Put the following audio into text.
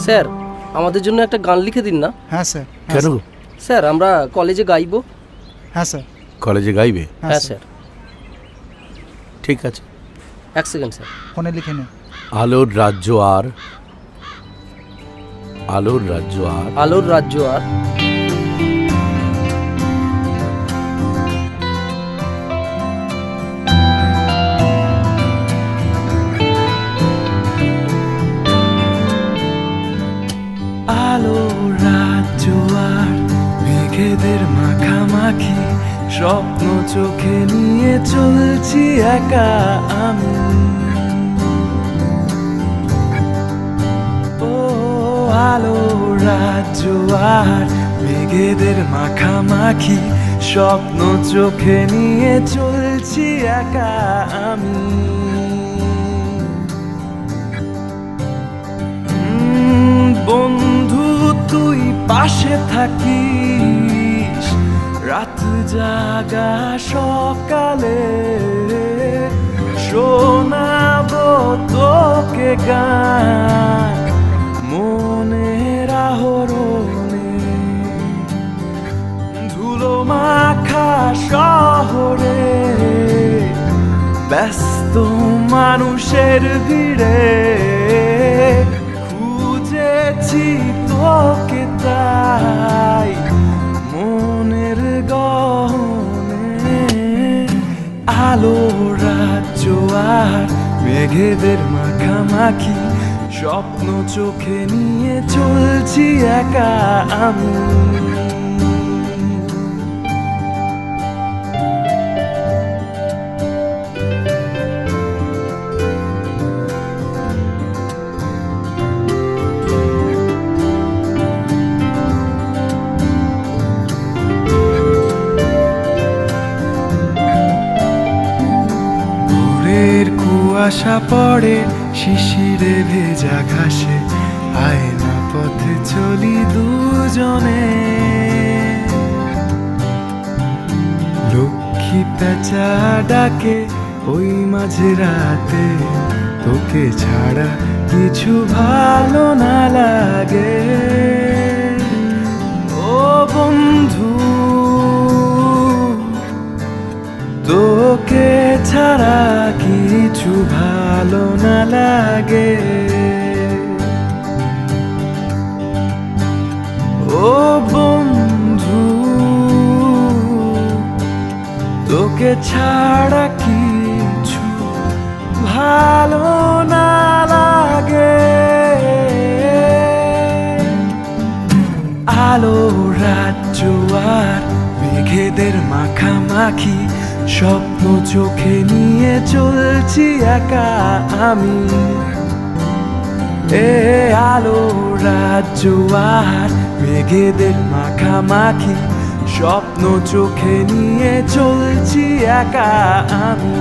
Sir আমাদের জন্য একটা গান লিখে দিন না। হ্যাঁ স্যার। কেন? স্যার আমরা কলেজে গাইবো। হ্যাঁ স্যার। কলেজে গাইবে? হ্যাঁ স্যার। ঠিক আছে, এক সেকেন্ড স্যার, ফোনে লিখে নে। আলোর রাজ্য আর, আলোর রাজ্য আর, আলোর রাজ্য আর, আলোর রাজ্য আর মেঘেদের মাখামাখি, স্বপ্ন চোখে নিয়ে চলছি একা আমি। ও আলোর রাজ্য আর মেঘেদের মাখামাখি, স্বপ্ন চোখে নিয়ে চলছি একা আমি। বন্ধু তুই পাশে থাকিস, রাত জাগা সকালে শোনাবো তোকে গান মনের আহরণে। ধুলো মাখা শহরে ব্যস্ত মানুষের ভিড়ে খুঁজেছি তোকে তাই মনের গহনে। আলো রাজ্য আর মেঘেদের মাখামাখি, স্বপ্ন চোখে নিয়ে চলছি একা আমি। কুয়াশা পড়ে শিশিরে ভেজা ঘাসে, আয়না পথে চলি দুজনে। লক্ষ্মী পেঁচা ডাকে ওই মাঝে রাতে, তোকে ছাড়া কিছু ভালো না লাগে। ও বন্ধু তোকে ছাড়া কিছু ভালো না লাগে। ও বন্ধু তোকে ছাড়া কিছু ভালো না লাগে। আলো রাজ্য আর মেঘেদের মাখামাখি, স্বপ্ন চোখে নিয়ে চলছি একা আমি। এ আলো রাজ্য আর মেঘেদের মাখামাখি, স্বপ্ন চোখে নিয়ে চলছি একা আমি।